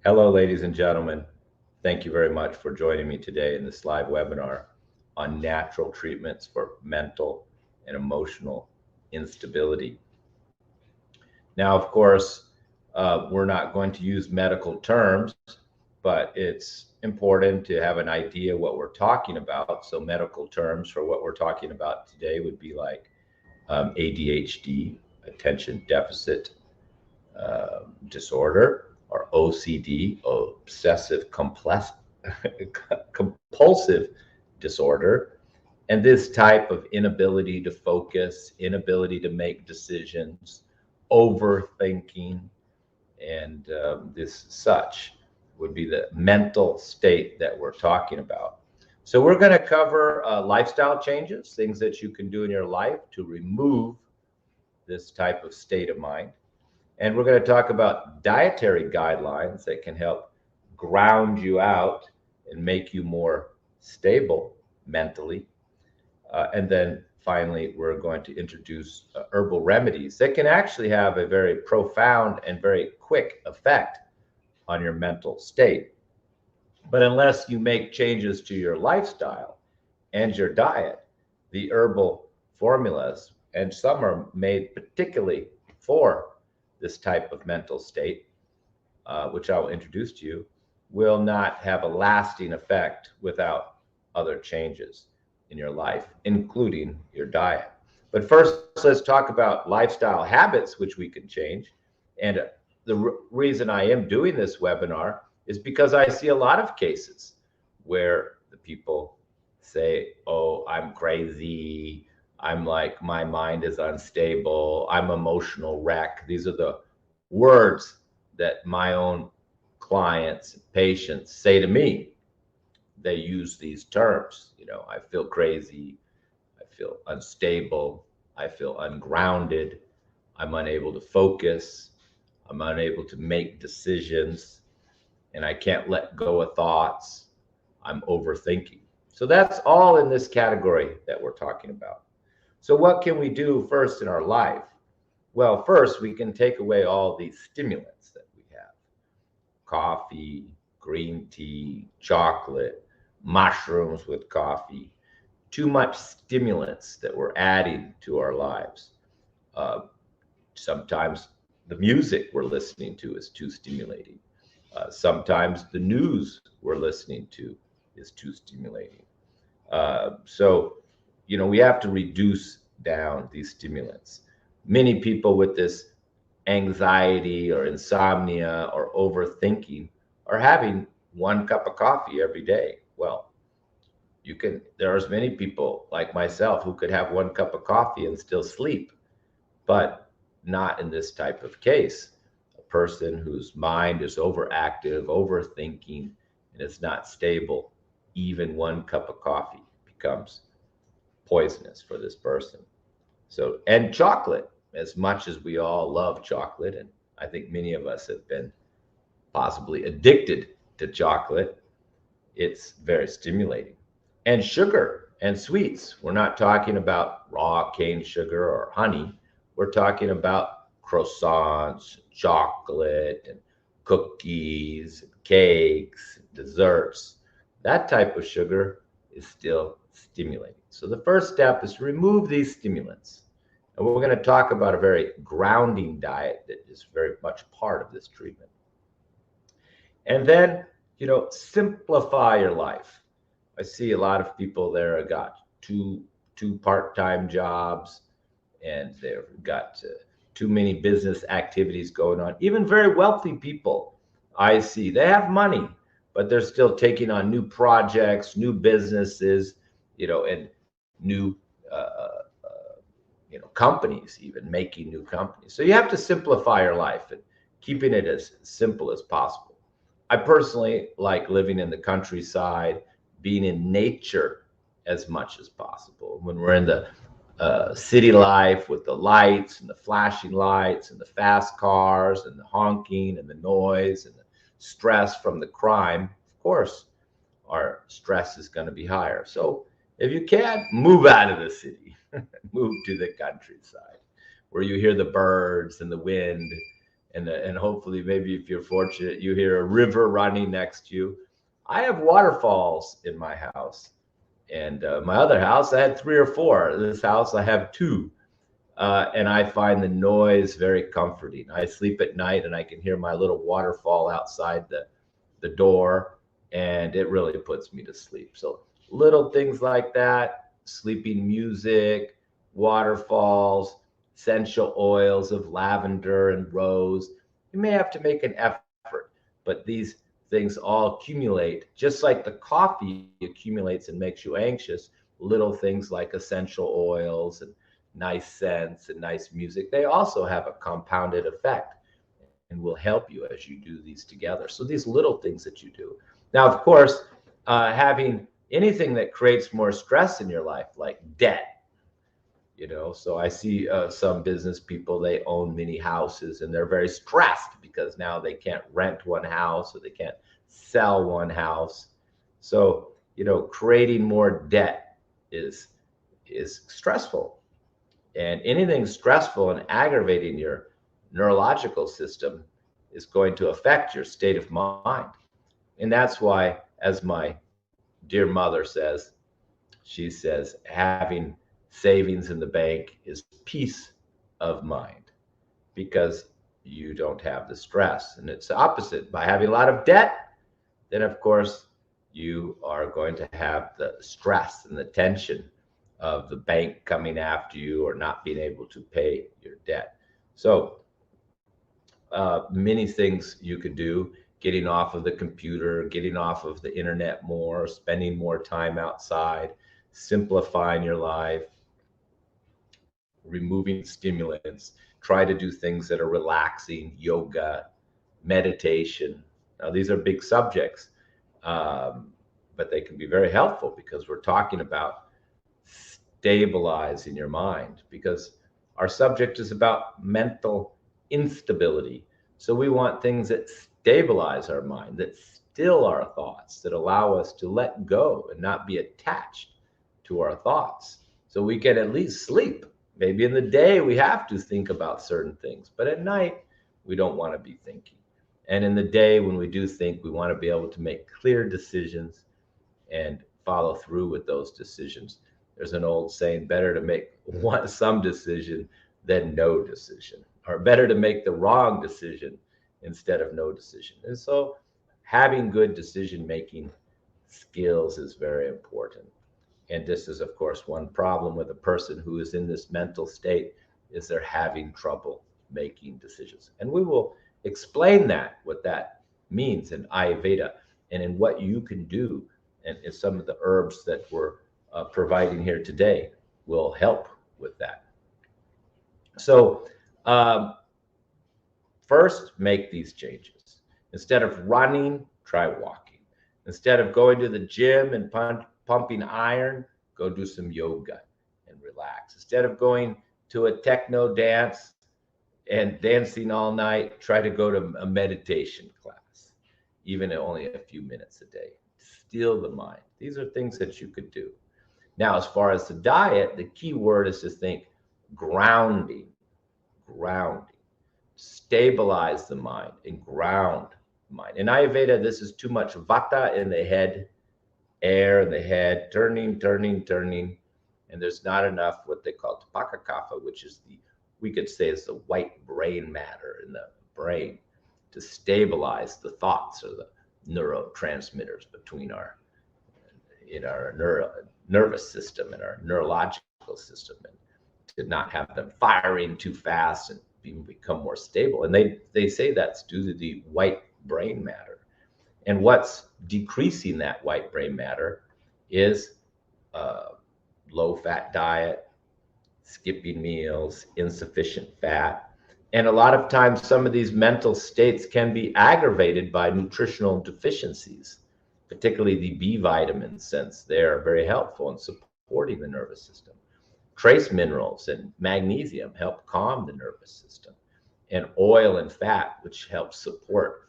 Hello, ladies and gentlemen. Thank you very much for joining me today in this live webinar on natural treatments for mental and emotional instability. Now, of course, we're not going to use medical terms, but it's important to have an idea what we're talking about. So, medical terms for what we're talking about today would be like ADHD, attention deficit disorder, or OCD, obsessive compulsive disorder. And this type of inability to focus, inability to make decisions, overthinking, and this such would be the mental state that we're talking about. So we're going to cover lifestyle changes, things that you can do in your life to remove this type of state of mind. And we're going to talk about dietary guidelines that can help ground you out and make you more stable mentally. And then finally, we're going to introduce herbal remedies that can actually have a very profound and very quick effect on your mental state. But unless you make changes to your lifestyle and your diet, the herbal formulas, and some are made particularly for this type of mental state, which I will introduce to you, will not have a lasting effect without other changes in your life, including your diet. But first, let's talk about lifestyle habits, which we can change. And the reason I am doing this webinar is because I see a lot of cases where the people say, oh, I'm crazy. I'm like, my mind is unstable. I'm emotional wreck. These are the words that my own clients, patients say to me. They use these terms. I feel crazy. I feel unstable. I feel ungrounded. I'm unable to focus. I'm unable to make decisions. And I can't let go of thoughts. I'm overthinking. So that's all in this category that we're talking about. So what can we do first in our life? Well, first, we can take away all these stimulants that we have: coffee, green tea, chocolate, mushrooms with coffee, too much stimulants that we're adding to our lives. Uh, Sometimes the music we're listening to is too stimulating. Sometimes the news we're listening to is too stimulating. So, we have to reduce down these stimulants. Many people with this anxiety or insomnia or overthinking are having one cup of coffee every day. Well, there are as many people like myself who could have one cup of coffee and still sleep, but not in this type of case. A person whose mind is overactive, overthinking, and is not stable, even one cup of coffee becomes poisonous for this person. So, and chocolate, as much as we all love chocolate, and I think many of us have been possibly addicted to chocolate, it's very stimulating. And sugar and sweets. We're not talking about raw cane sugar or honey. We're talking about croissants, chocolate, and cookies, and cakes, desserts. That type of sugar is still stimulating. So the first step is to remove these stimulants. And we're going to talk about a very grounding diet that is very much part of this treatment. And then, simplify your life. I see a lot of people there have got two part-time jobs, and they've got too many business activities going on. Even very wealthy people, I see, they have money, but they're still taking on new projects, new businesses, and new companies, even making new companies. So you have to simplify your life and keeping it as simple as possible. I personally like living in the countryside, being in nature as much as possible. When we're in the city life with the lights and the flashing lights and the fast cars and the honking and the noise and the stress from the crime, of course, our stress is going to be higher. So if you can, move out of the city, move to the countryside where you hear the birds and the wind And hopefully maybe if you're fortunate, you hear a river running next to you. I have waterfalls in my house, and my other house I had 3 or 4. This house I have 2. And I find the noise very comforting. I sleep at night and I can hear my little waterfall outside the door, and it really puts me to sleep. So little things like that, sleeping music, waterfalls, essential oils of lavender and rose. You may have to make an effort, but these things all accumulate, just like the coffee accumulates and makes you anxious. Little things like essential oils and nice scents and nice music, they also have a compounded effect and will help you as you do these together. So these little things that you do. Now, of course, having anything that creates more stress in your life, like debt, so I see some business people, they own many houses and they're very stressed because now they can't rent one house or they can't sell one house. So, creating more debt is stressful. And anything stressful and aggravating your neurological system is going to affect your state of mind. And that's why, as my dear mother says, she says, having savings in the bank is peace of mind because you don't have the stress. And it's the opposite. By having a lot of debt, then of course you are going to have the stress and the tension of the bank coming after you or not being able to pay your debt. So many things you could do: getting off of the computer, getting off of the internet more, spending more time outside, simplifying your life, removing stimulants, try to do things that are relaxing, yoga, meditation. Now, these are big subjects, but they can be very helpful because we're talking about stabilizing your mind, because our subject is about mental instability. So we want things that stabilize our mind, that still our thoughts, that allow us to let go and not be attached to our thoughts. So we can at least sleep. Maybe in the day we have to think about certain things, but at night we don't want to be thinking. And in the day when we do think, we want to be able to make clear decisions and follow through with those decisions. There's an old saying, better to make some decision than no decision, or better to make the wrong decision instead of no decision. And so having good decision-making skills is very important. And this is, of course, one problem with a person who is in this mental state, is they're having trouble making decisions. And we will explain that, what that means in Ayurveda and in what you can do. And some of the herbs that we're providing here today will help with that. So first, make these changes. Instead of running, try walking. Instead of going to the gym and pumping iron, go do some yoga and relax. Instead of going to a techno dance and dancing all night, try to go to a meditation class, even only a few minutes a day. Still the mind. These are things that you could do. Now, as far as the diet, the key word is to think grounding. Stabilize the mind and ground the mind. In Ayurveda, this is too much vata in the head, air in the head, turning, and there's not enough what they call tapaka kapha, which is we could say is the white brain matter in the brain to stabilize the thoughts or the neurotransmitters between our nervous system and our neurological system, and to not have them firing too fast and become more stable. And they say that's due to the white brain matter. And what's decreasing that white brain matter is low-fat diet, skipping meals, insufficient fat. And a lot of times, some of these mental states can be aggravated by nutritional deficiencies, particularly the B vitamins, since they're very helpful in supporting the nervous system. Trace minerals and magnesium help calm the nervous system, and oil and fat, which help support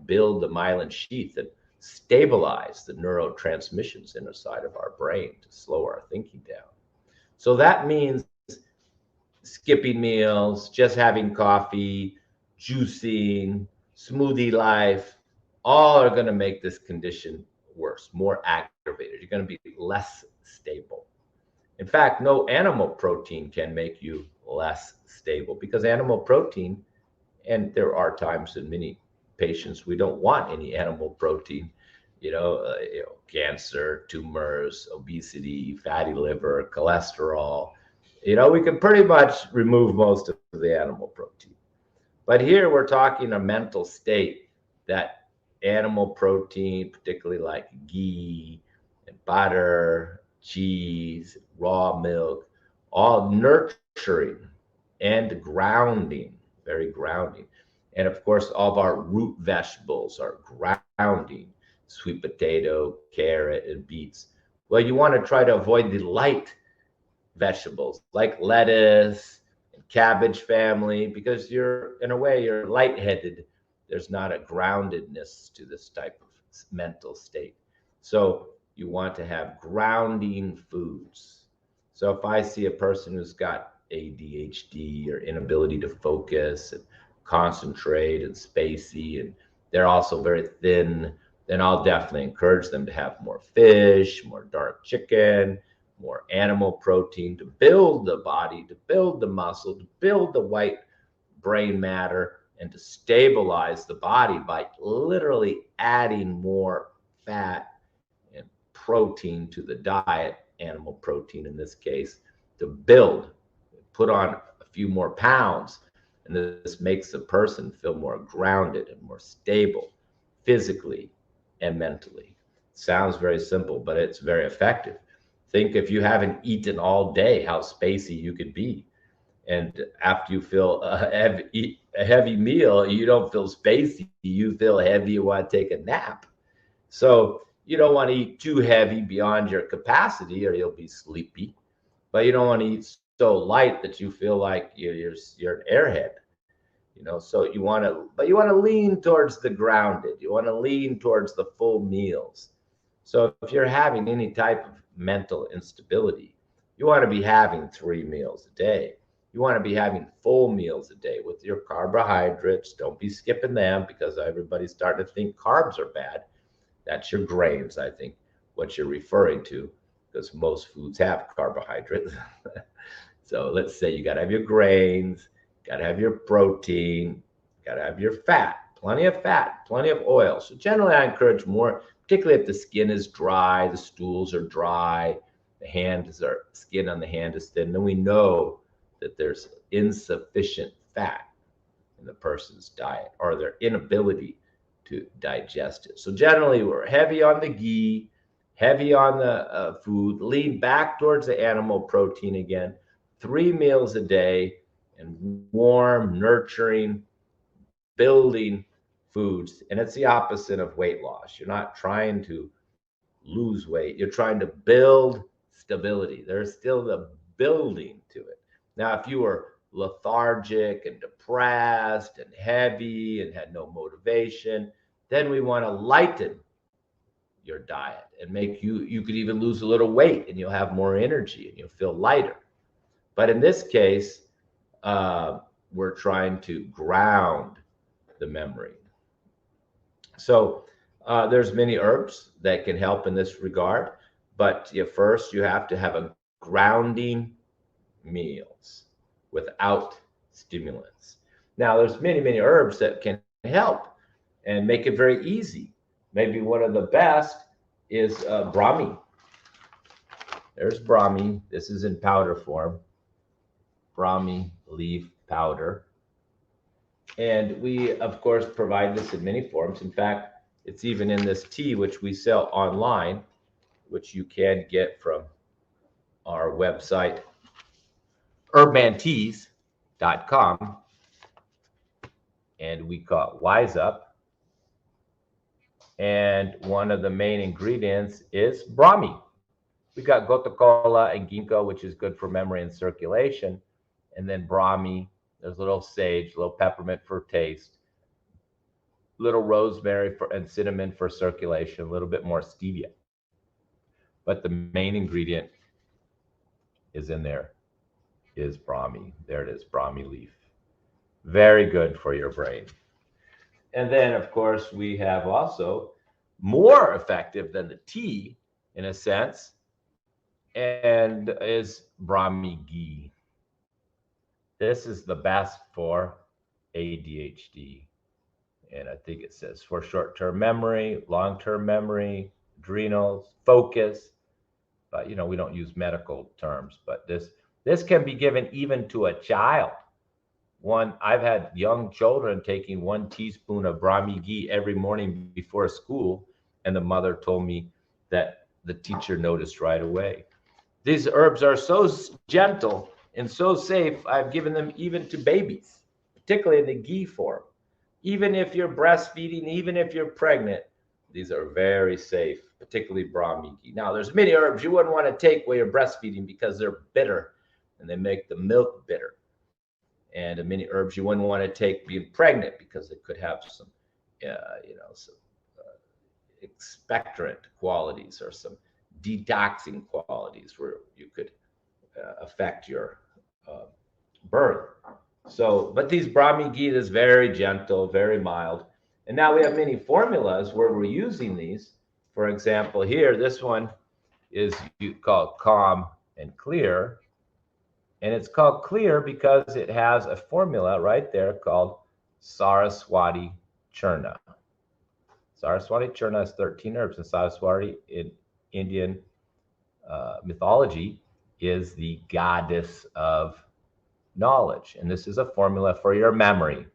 build the myelin sheath and stabilize the neurotransmissions inside of our brain to slow our thinking down. So that means skipping meals, just having coffee, juicing, smoothie life, all are going to make this condition worse, more aggravated. You're going to be less stable. In fact, no animal protein can make you less stable because animal protein, and there are times in many patients we don't want any animal protein, cancer, tumors, obesity, fatty liver, cholesterol. We can pretty much remove most of the animal protein. But here we're talking a mental state that animal protein, particularly like ghee and butter, cheese, raw milk, all nurturing and grounding, very grounding. And of course, all of our root vegetables are grounding, sweet potato, carrot, and beets. Well, you want to try to avoid the light vegetables like lettuce and cabbage family because in a way, you're lightheaded. There's not a groundedness to this type of mental state. So you want to have grounding foods. So if I see a person who's got ADHD or inability to focus and concentrate and spacey, and they're also very thin, then I'll definitely encourage them to have more fish, more dark chicken, more animal protein to build the body, to build the muscle, to build the white brain matter, and to stabilize the body by literally adding more fat and protein to the diet, animal protein in this case, to build, put on a few more pounds. And this makes the person feel more grounded and more stable physically and mentally. Sounds very simple, but it's very effective. Think if you haven't eaten all day, how spacey you could be. And after you feel a heavy meal, you don't feel spacey. You feel heavy, you want to take a nap. So you don't want to eat too heavy beyond your capacity or you'll be sleepy. But you don't want to eat so light that you feel like you're an airhead. So you want to lean towards the grounded. You want to lean towards the full meals. So if you're having any type of mental instability, you want to be having 3 meals a day. You want to be having full meals a day with your carbohydrates. Don't be skipping them because everybody's starting to think carbs are bad. That's your grains, I think, what you're referring to, because most foods have carbohydrates. So let's say you got to have your grains, got to have your protein, got to have your fat, plenty of fat, plenty of oil. So generally I encourage more, particularly if the skin is dry, the stools are dry, skin on the hand is thin, then we know that there's insufficient fat in the person's diet or their inability to digest it. So generally we're heavy on the ghee, heavy on the food, lean back towards the animal protein again, 3 meals a day, and warm, nurturing, building foods. And it's the opposite of weight loss. You're not trying to lose weight. You're trying to build stability. There's still the building to it. Now, if you were lethargic and depressed and heavy and had no motivation, then we want to lighten your diet and make you could even lose a little weight and you'll have more energy and you'll feel lighter. But in this case, we're trying to ground the memory. So there's many herbs that can help in this regard, but first you have to have a grounding meals without stimulants. Now there's many herbs that can help and make it very easy. Maybe one of the best is Brahmi. There's Brahmi. This is in powder form. Brahmi leaf powder. And we, of course, provide this in many forms. In fact, it's even in this tea, which we sell online, which you can get from our website, herbmanteas.com. And we call it Wise Up. And one of the main ingredients is Brahmi. We got gota cola and ginkgo, which is good for memory and circulation. And then Brahmi, there's a little sage, a little peppermint for taste, little rosemary and cinnamon for circulation, a little bit more stevia. But the main ingredient is in there is Brahmi. There it is, Brahmi leaf. Very good for your brain. And then, of course, we have also more effective than the tea, in a sense, and is Brahmi ghee. This is the best for ADHD. And I think it says for short-term memory, long-term memory, adrenals, focus. But we don't use medical terms. But this can be given even to a child. I've had young children taking 1 teaspoon of Brahmi ghee every morning before school, and the mother told me that the teacher noticed right away. These herbs are so gentle and so safe, I've given them even to babies, particularly in the ghee form. Even if you're breastfeeding, even if you're pregnant, these are very safe, particularly Brahmi ghee. Now, there's many herbs you wouldn't want to take while you're breastfeeding because they're bitter and they make the milk bitter. And many herbs you wouldn't want to take being pregnant because it could have some, some expectorant qualities or some detoxing qualities where you could affect your birth. So, but these Brahmi ghee is very gentle, very mild. And now we have many formulas where we're using these. For example, here, this one is called Calm and Clear. And it's called Clear because it has a formula right there called Saraswati Churna. Saraswati Churna has 13 herbs, and Saraswati in Indian mythology is the goddess of knowledge. And this is a formula for your memory.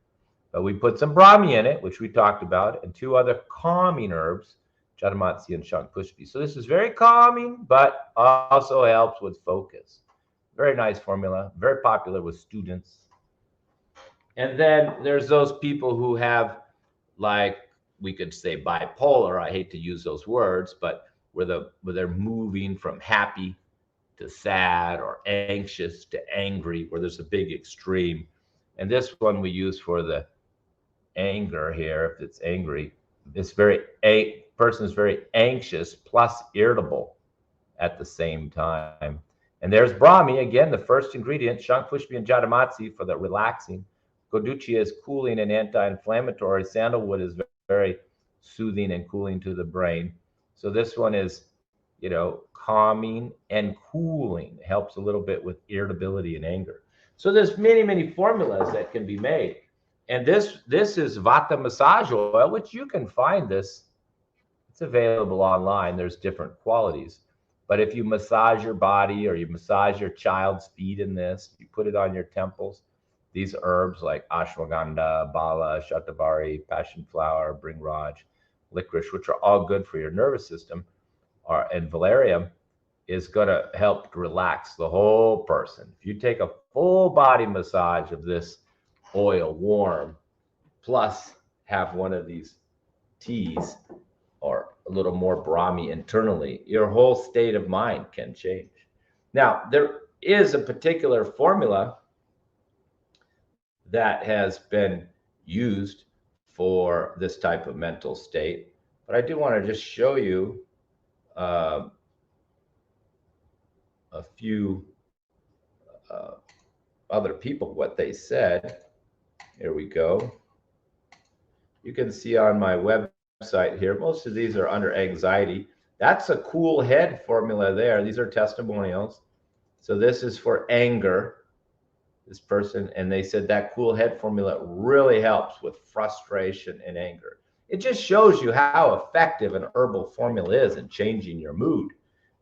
But we put some Brahmi in it, which we talked about, and 2 other calming herbs, Jyotismati and shankhpushpi. So this is very calming, but also helps with focus. Very nice formula, very popular with students. And then there's those people who have, like, we could say bipolar. I hate to use those words, but where they're moving from happy to sad or anxious to angry, where there's a big extreme. And this one we use for the anger here. If it's angry, this person is very anxious plus irritable at the same time. And there's Brahmi, again, the first ingredient, shankhpushpi and Jyotismati for the relaxing. Goduchia is cooling and anti-inflammatory. Sandalwood is very soothing and cooling to the brain. So this one is, calming and cooling. It helps a little bit with irritability and anger. So there's many, many formulas that can be made. And this is Vata massage oil, which you can find this. It's available online. There's different qualities. But if you massage your body or you massage your child's feet in this, you put it on your temples, these herbs like ashwagandha, bala, shatavari, passion flower, bringraj, licorice, which are all good for your nervous system, and valerium is going to help relax the whole person. If you take a full body massage of this oil warm, plus have one of these teas, or a little more Brahmi internally, your whole state of mind can change. Now, there is a particular formula that has been used for this type of mental state, but I do want to just show you a few other people, what they said. Here we go. You can see on my website here, most of these are under anxiety. That's a cool head formula there. These are testimonials. So this is for anger, this person, and they said that cool head formula really helps with frustration and anger. It just shows you how effective an herbal formula is in changing your mood.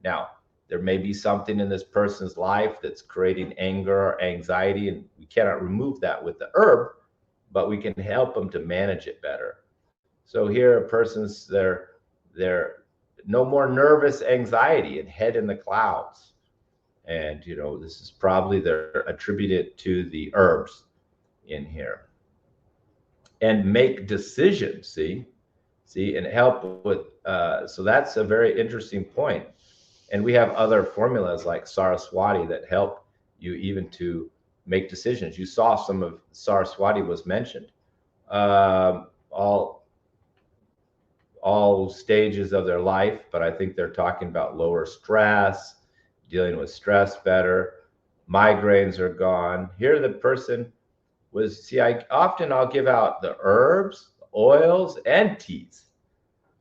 Now, there may be something in this person's life that's creating anger or anxiety, and we cannot remove that with the herb, but we can help them to manage it better. So here a person's they're no more nervous anxiety and head in the clouds. And this is probably they're attributed to the herbs in here. And make decisions, see, and help with so that's a very interesting point. And we have other formulas like Saraswati that help you even to make decisions. You saw some of Saraswati was mentioned. All stages of their life, but I think they're talking about lower stress, dealing with stress better. Migraines are gone. Here the person was, see, I'll give out the herbs, oils, and teas,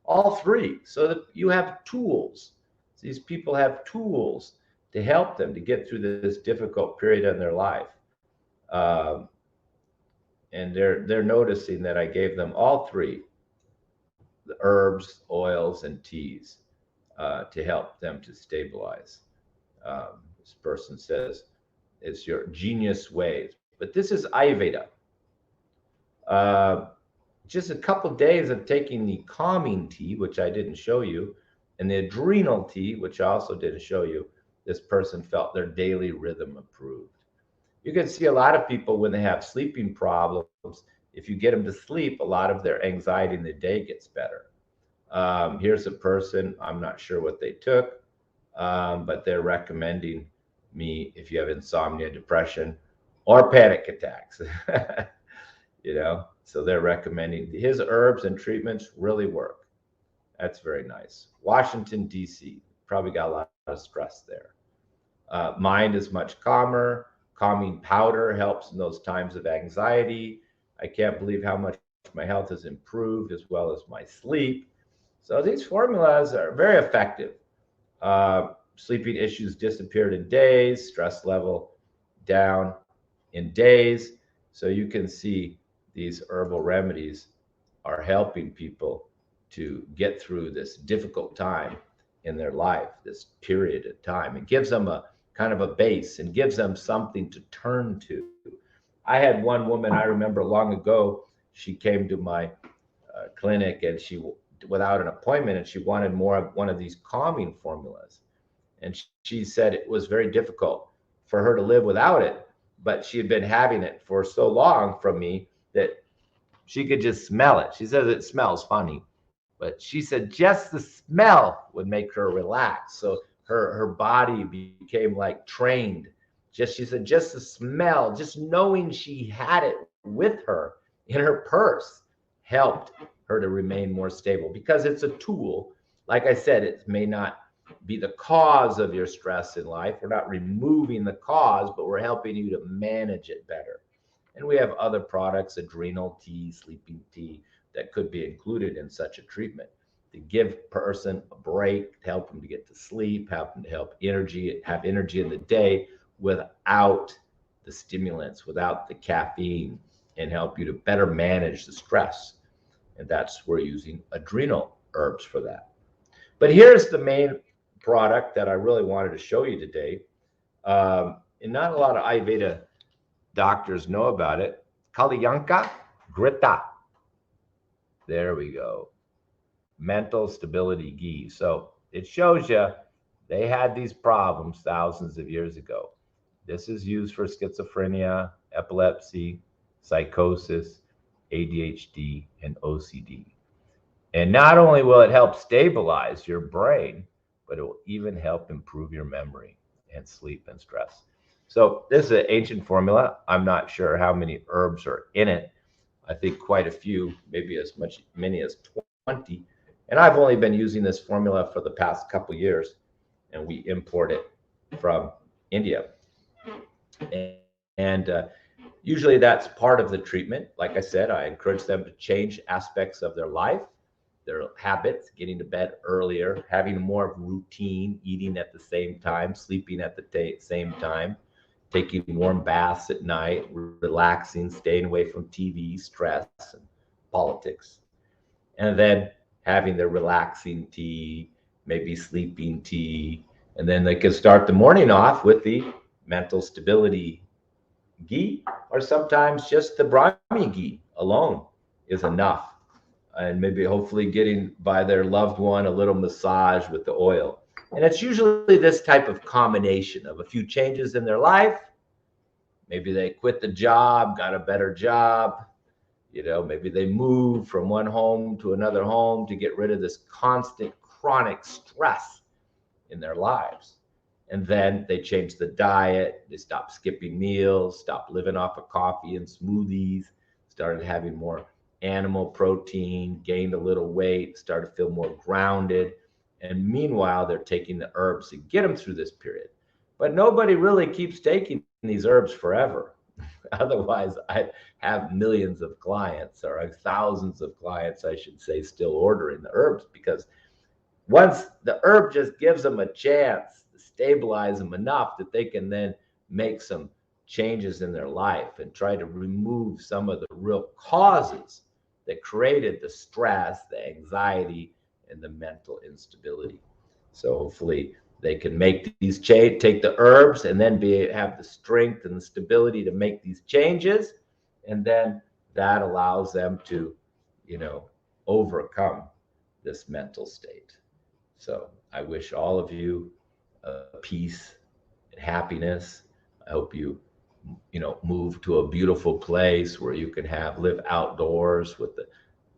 all three, so that you have tools. These people have tools to help them to get through this difficult period in their life. And they're noticing that I gave them all three, the herbs, oils, and teas, to help them to stabilize. This person says it's your genius ways, but this is Ayurveda. Just a couple of days of taking the calming tea, which I didn't show you, and the adrenal tea, which I also didn't show you, this person felt their daily rhythm improved. You can see a lot of people when they have sleeping problems, if you get them to sleep, a lot of their anxiety in the day gets better. Here's a person, I'm not sure what they took, but they're recommending me if you have insomnia, depression, or panic attacks. So they're recommending his herbs and treatments really work. That's very nice. Washington, D.C., probably got a lot of stress there. Mind is much calmer. Calming powder helps in those times of anxiety. I can't believe how much my health has improved, as well as my sleep. So these formulas are very effective. Sleeping issues disappeared in days, stress level down in days. So you can see these herbal remedies are helping people to get through this difficult time in their life, this period of time. It gives them a kind of a base and gives them something to turn to. I had one woman, I remember long ago, she came to my clinic, and she, without an appointment, and she wanted more of one of these calming formulas. And she said it was very difficult for her to live without it, but she had been having it for so long from me that she could just smell it. She says it smells funny, but she said just the smell would make her relax. So her body became like trained. She said just the smell, just knowing she had it with her in her purse helped her to remain more stable, because it's a tool. Like I said, it may not be the cause of your stress in life. We're not removing the cause, but we're helping you to manage it better. And we have other products, adrenal tea, sleeping tea, that could be included in such a treatment to give person a break, to help them to get to sleep, help them to have energy in the day without the stimulants, without the caffeine, and help you to better manage the stress. And that's, we're using adrenal herbs for that. But here's the main product that I really wanted to show you today. And not a lot of Ayurveda doctors know about it. Kalyanka Grita. There we go. Mental stability ghee. So it shows you they had these problems thousands of years ago. This is used for schizophrenia, epilepsy, psychosis, ADHD, and OCD. And not only will it help stabilize your brain, but it will even help improve your memory and sleep and stress. So this is an ancient formula. I'm not sure how many herbs are in it. I think quite a few, maybe many as 20. And I've only been using this formula for the past couple of years, and we import it from India. And usually that's part of the treatment. Like I said, I encourage them to change aspects of their life, their habits, getting to bed earlier, having more routine, eating at the same time, sleeping at the same time, taking warm baths at night, relaxing, staying away from TV, stress, and politics. And then having their relaxing tea, maybe sleeping tea. And then they can start the morning off with the mental stability ghee, or sometimes just the Brahmi ghee alone is enough. And maybe hopefully getting by their loved one a little massage with the oil. And it's usually this type of combination of a few changes in their life. Maybe they quit the job, got a better job. Maybe they move from one home to another home to get rid of this constant chronic stress in their lives. And then they change the diet. They stop skipping meals, stop living off of coffee and smoothies, started having more animal protein, gained a little weight, started to feel more grounded. And meanwhile, they're taking the herbs to get them through this period. But nobody really keeps taking these herbs forever. Otherwise, I have millions of clients, or thousands of clients, I should say, still ordering the herbs, because once the herb just gives them a chance to stabilize them enough that they can then make some changes in their life and try to remove some of the real causes that created the stress, the anxiety, and the mental instability. So hopefully they can make these change, take the herbs, and then have the strength and the stability to make these changes, and then that allows them to, overcome this mental state. So I wish all of you peace and happiness. I hope you, move to a beautiful place where you can live outdoors with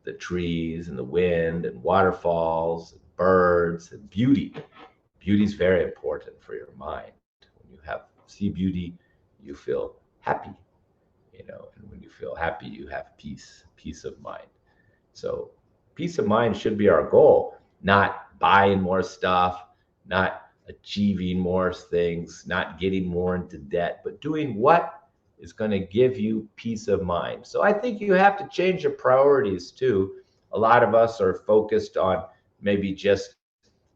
the trees and the wind and waterfalls and birds and beauty. Beauty is very important for your mind. When you see beauty, you feel happy, and when you feel happy, you have peace of mind. So peace of mind should be our goal, not buying more stuff, not achieving more things, not getting more into debt, but doing what is going to give you peace of mind. So I think you have to change your priorities too. A lot of us are focused on maybe just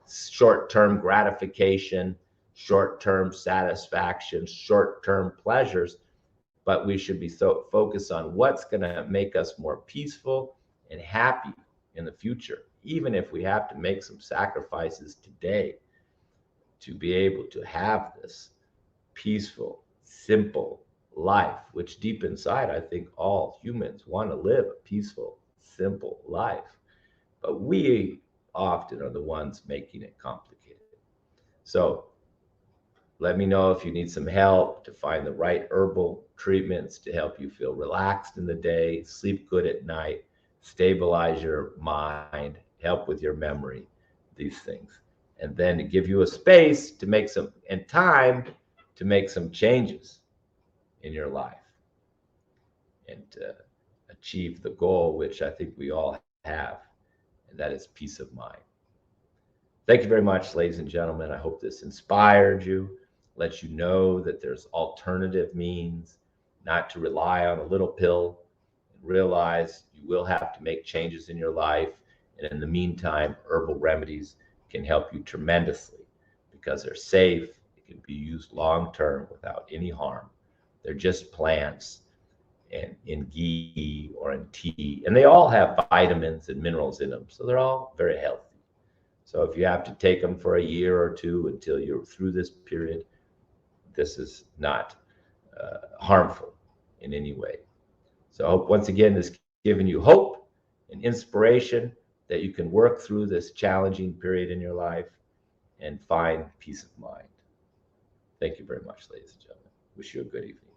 short-term gratification, short-term satisfaction, short-term pleasures, but we should be so focused on what's going to make us more peaceful and happy in the future, even if we have to make some sacrifices today to be able to have this peaceful, simple life, which deep inside, I think all humans want to live a peaceful, simple life. But we often are the ones making it complicated. So let me know if you need some help to find the right herbal treatments to help you feel relaxed in the day, sleep good at night, stabilize your mind, help with your memory, these things. And then to give you a space to make some, and time to make some changes in your life and achieve the goal, which I think we all have, and that is peace of mind. Thank you very much, ladies and gentlemen. I hope this inspired you, let you know that there's alternative means, not to rely on a little pill, and realize you will have to make changes in your life. And in the meantime, herbal remedies can help you tremendously because they're safe. It can be used long term without any harm. They're just plants and in ghee or in tea, and they all have vitamins and minerals in them, so they're all very healthy. So if you have to take them for a year or two until you're through this period, this is not harmful in any way. So I hope once again this has given you hope and inspiration that you can work through this challenging period in your life and find peace of mind. Thank you very much, ladies and gentlemen. Wish you a good evening.